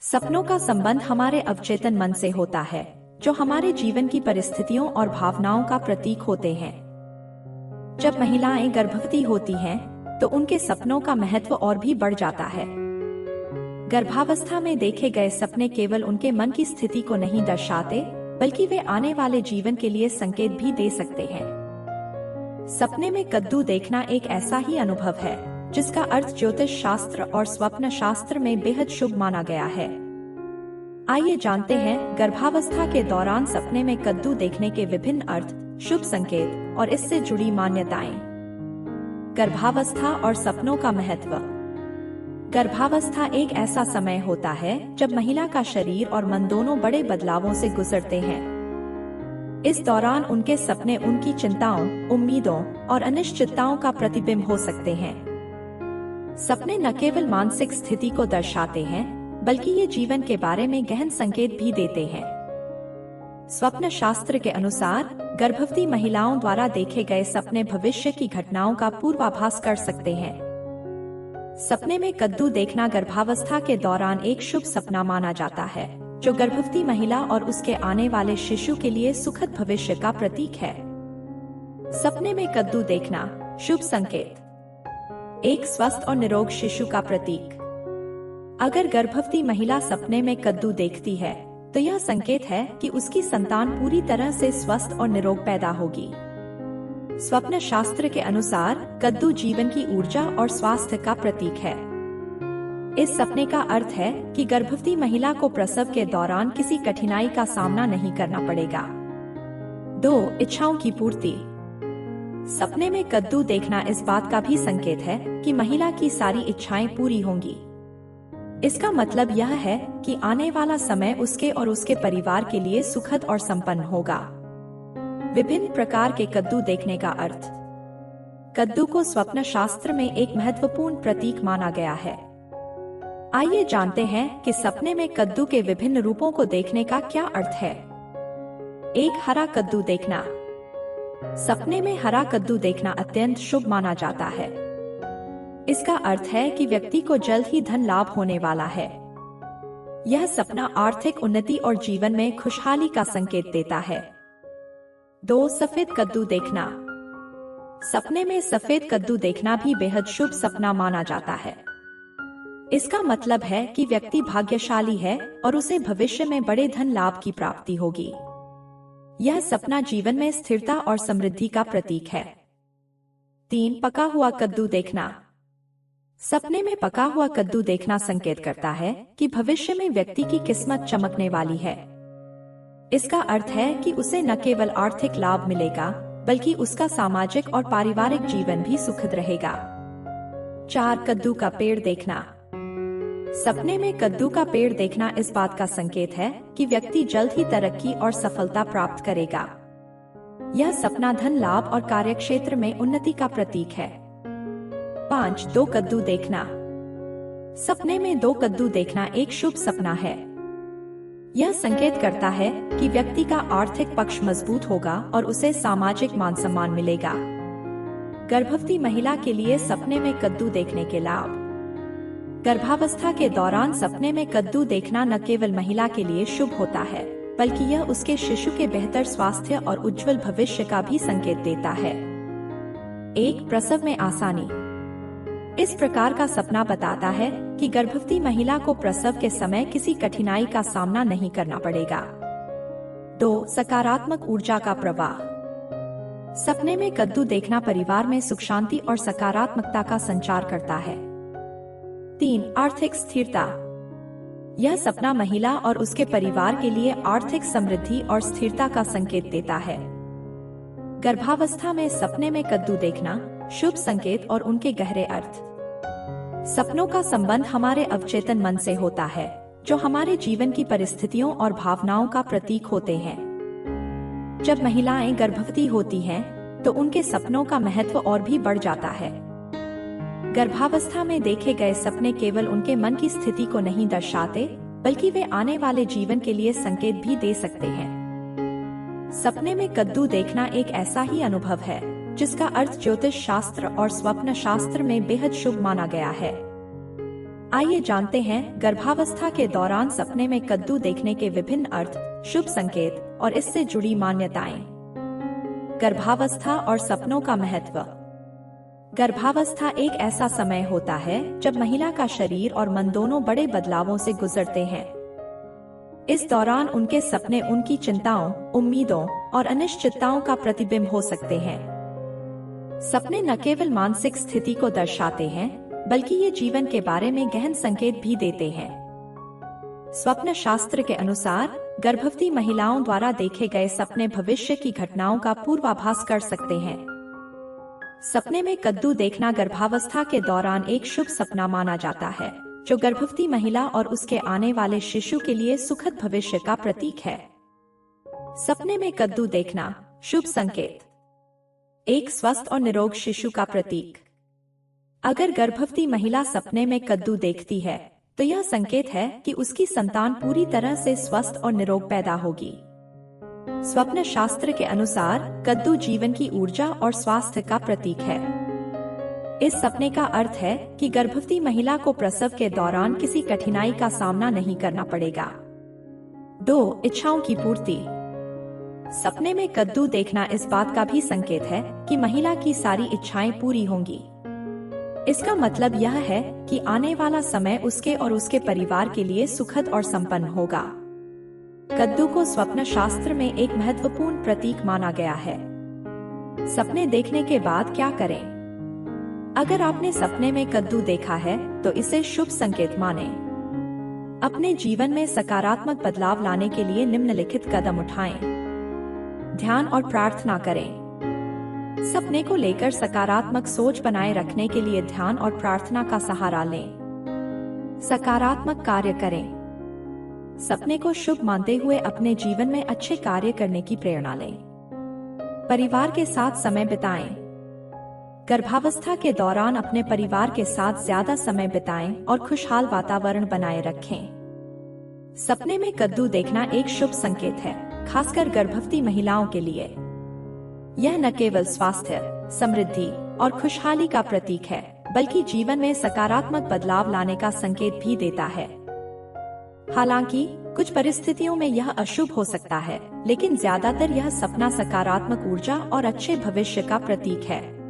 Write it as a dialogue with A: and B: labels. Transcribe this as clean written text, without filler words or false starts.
A: सपनों का संबंध हमारे अवचेतन मन से होता है, जो हमारे जीवन की परिस्थितियों और भावनाओं का प्रतीक होते हैं। जब महिलाएं गर्भवती होती हैं, तो उनके सपनों का महत्व और भी बढ़ जाता है। गर्भावस्था में देखे गए सपने केवल उनके मन की स्थिति को नहीं दर्शाते, बल्कि वे आने वाले जीवन के लिए संकेत भी दे सकते हैं। सपने में कद्दू देखना एक ऐसा ही अनुभव है, जिसका अर्थ ज्योतिष शास्त्र और स्वप्न शास्त्र में बेहद शुभ माना गया है। आइए जानते हैं गर्भावस्था के दौरान सपने में कद्दू देखने के विभिन्न अर्थ, शुभ संकेत और इससे जुड़ी मान्यताएं। गर्भावस्था और सपनों का महत्व। गर्भावस्था एक ऐसा समय होता है जब महिला का शरीर और मन दोनों बड़े बदलावों से गुजरते हैं। इस दौरान उनके सपने उनकी चिंताओं, उम्मीदों और अनिश्चितताओं का प्रतिबिंब हो सकते हैं। सपने न केवल मानसिक स्थिति को दर्शाते हैं, बल्कि ये जीवन के बारे में गहन संकेत भी देते हैं। स्वप्न शास्त्र के अनुसार गर्भवती महिलाओं द्वारा देखे गए सपने भविष्य की घटनाओं का पूर्वाभास कर सकते हैं। सपने में कद्दू देखना गर्भावस्था के दौरान एक शुभ सपना माना जाता है, जो गर्भवती महिला और उसके आने वाले शिशु के लिए सुखद भविष्य का प्रतीक है। सपने में कद्दू देखना शुभ संकेत। एक स्वस्थ और निरोग शिशु का प्रतीक। अगर गर्भवती महिला सपने में कद्दू देखती है, तो यह संकेत है कि उसकी संतान पूरी तरह से स्वस्थ और निरोग पैदा होगी। स्वप्न शास्त्र के अनुसार कद्दू जीवन की ऊर्जा और स्वास्थ्य का प्रतीक है। इस सपने का अर्थ है कि गर्भवती महिला को प्रसव के दौरान किसी कठिनाई का सामना नहीं करना पड़ेगा। 2. इच्छाओं की पूर्ति। सपने में कद्दू देखना इस बात का भी संकेत है कि महिला की सारी इच्छाएं पूरी होंगी। इसका मतलब यह है कि आने वाला समय उसके और उसके परिवार के लिए सुखद और संपन्न होगा। विभिन्न प्रकार के कद्दू देखने का अर्थ। कद्दू को स्वप्न शास्त्र में एक महत्वपूर्ण प्रतीक माना गया है। आइए जानते हैं कि सपने में कद्दू के विभिन्न रूपों को देखने का क्या अर्थ है। 1. हरा कद्दू देखना। सपने में हरा कद्दू देखना अत्यंत शुभ माना जाता है। इसका अर्थ है कि व्यक्ति को जल्द ही धन लाभ होने वाला है। यह सपना आर्थिक उन्नति और जीवन में खुशहाली का संकेत देता है। 2. सफेद कद्दू देखना। सपने में सफेद कद्दू देखना भी बेहद शुभ सपना माना जाता है। इसका मतलब है कि व्यक्ति भाग्यशाली है और उसे भविष्य में बड़े धन लाभ की प्राप्ति होगी। यह सपना जीवन में स्थिरता और समृद्धि का प्रतीक है। 3. पका हुआ कद्दू देखना। सपने में पका हुआ कद्दू देखना संकेत करता है कि भविष्य में व्यक्ति की किस्मत चमकने वाली है। इसका अर्थ है कि उसे न केवल आर्थिक लाभ मिलेगा, बल्कि उसका सामाजिक और पारिवारिक जीवन भी सुखद रहेगा। 4. कद्दू का पेड़ देखना। सपने में कद्दू का पेड़ देखना इस बात का संकेत है कि व्यक्ति जल्द ही तरक्की और सफलता प्राप्त करेगा। यह सपना धन लाभ और कार्यक्षेत्र में उन्नति का प्रतीक है। 5. 2 कद्दू देखना। सपने में 2 कद्दू देखना एक शुभ सपना है। यह संकेत करता है कि व्यक्ति का आर्थिक पक्ष मजबूत होगा और उसे सामाजिक मान सम्मान मिलेगा। गर्भवती महिला के लिए सपने में कद्दू देखने के लाभ। गर्भावस्था के दौरान सपने में कद्दू देखना न केवल महिला के लिए शुभ होता है, बल्कि यह उसके शिशु के बेहतर स्वास्थ्य और उज्जवल भविष्य का भी संकेत देता है। 1. प्रसव में आसानी। इस प्रकार का सपना बताता है कि गर्भवती महिला को प्रसव के समय किसी कठिनाई का सामना नहीं करना पड़ेगा। 2. सकारात्मक ऊर्जा का प्रवाह। सपने में कद्दू देखना परिवार में सुख शांति और सकारात्मकता का संचार करता है। 3. आर्थिक स्थिरता। यह सपना महिला और उसके परिवार के लिए आर्थिक समृद्धि और स्थिरता का संकेत देता है। गर्भावस्था में सपने में कद्दू देखना शुभ संकेत और उनके गहरे अर्थ। सपनों का संबंध हमारे अवचेतन मन से होता है, जो हमारे जीवन की परिस्थितियों और भावनाओं का प्रतीक होते हैं। जब महिलाएं गर्भवती होती हैं, तो उनके सपनों का महत्व और भी बढ़ जाता है। गर्भावस्था में देखे गए सपने केवल उनके मन की स्थिति को नहीं दर्शाते, बल्कि वे आने वाले जीवन के लिए संकेत भी दे सकते हैं। सपने में कद्दू देखना एक ऐसा ही अनुभव है, जिसका अर्थ ज्योतिष शास्त्र और स्वप्न शास्त्र में बेहद शुभ माना गया है। आइए जानते हैं गर्भावस्था के दौरान सपने में कद्दू देखने के विभिन्न अर्थ, शुभ संकेत और इससे जुड़ी मान्यताएं। गर्भावस्था और सपनों का महत्व। गर्भावस्था एक ऐसा समय होता है जब महिला का शरीर और मन दोनों बड़े बदलावों से गुजरते हैं। इस दौरान उनके सपने उनकी चिंताओं, उम्मीदों और अनिश्चितताओं का प्रतिबिंब हो सकते हैं। सपने न केवल मानसिक स्थिति को दर्शाते हैं, बल्कि ये जीवन के बारे में गहन संकेत भी देते हैं। स्वप्न शास्त्र के अनुसार गर्भवती महिलाओं द्वारा देखे गए सपने भविष्य की घटनाओं का पूर्वाभास कर सकते हैं। सपने में कद्दू देखना गर्भावस्था के दौरान एक शुभ सपना माना जाता है, जो गर्भवती महिला और उसके आने वाले शिशु के लिए सुखद भविष्य का प्रतीक है। सपने में कद्दू देखना शुभ संकेत। एक स्वस्थ और निरोग शिशु का प्रतीक। अगर गर्भवती महिला सपने में कद्दू देखती है, तो यह संकेत है कि उसकी संतान पूरी तरह से स्वस्थ और निरोग पैदा होगी। स्वप्न शास्त्र के अनुसार कद्दू जीवन की ऊर्जा और स्वास्थ्य का प्रतीक है। इस सपने का अर्थ है कि गर्भवती महिला को प्रसव के दौरान किसी कठिनाई का सामना नहीं करना पड़ेगा। 2. इच्छाओं की पूर्ति। सपने में कद्दू देखना इस बात का भी संकेत है कि महिला की सारी इच्छाएं पूरी होंगी। इसका मतलब यह है कि आने वाला समय उसके और उसके परिवार के लिए सुखद और संपन्न होगा। कद्दू को स्वप्न शास्त्र में एक महत्वपूर्ण प्रतीक माना गया है। सपने देखने के बाद क्या करें? अगर आपने सपने में कद्दू देखा है, तो इसे शुभ संकेत माने। अपने जीवन में सकारात्मक बदलाव लाने के लिए निम्नलिखित कदम उठाएं। ध्यान और प्रार्थना करें। सपने को लेकर सकारात्मक सोच बनाए रखने के लिए ध्यान और प्रार्थना का सहारा लें। सकारात्मक कार्य करें। सपने को शुभ मानते हुए अपने जीवन में अच्छे कार्य करने की प्रेरणा लें। परिवार के साथ समय बिताएं। गर्भावस्था के दौरान अपने परिवार के साथ ज्यादा समय बिताएं और खुशहाल वातावरण बनाए रखें। सपने में कद्दू देखना एक शुभ संकेत है, खासकर गर्भवती महिलाओं के लिए। यह न केवल स्वास्थ्य, समृद्धि और खुशहाली का प्रतीक है, बल्कि जीवन में सकारात्मक बदलाव लाने का संकेत भी देता है। हालांकि कुछ परिस्थितियों में यह अशुभ हो सकता है, लेकिन ज्यादातर यह सपना सकारात्मक ऊर्जा और अच्छे भविष्य का प्रतीक है।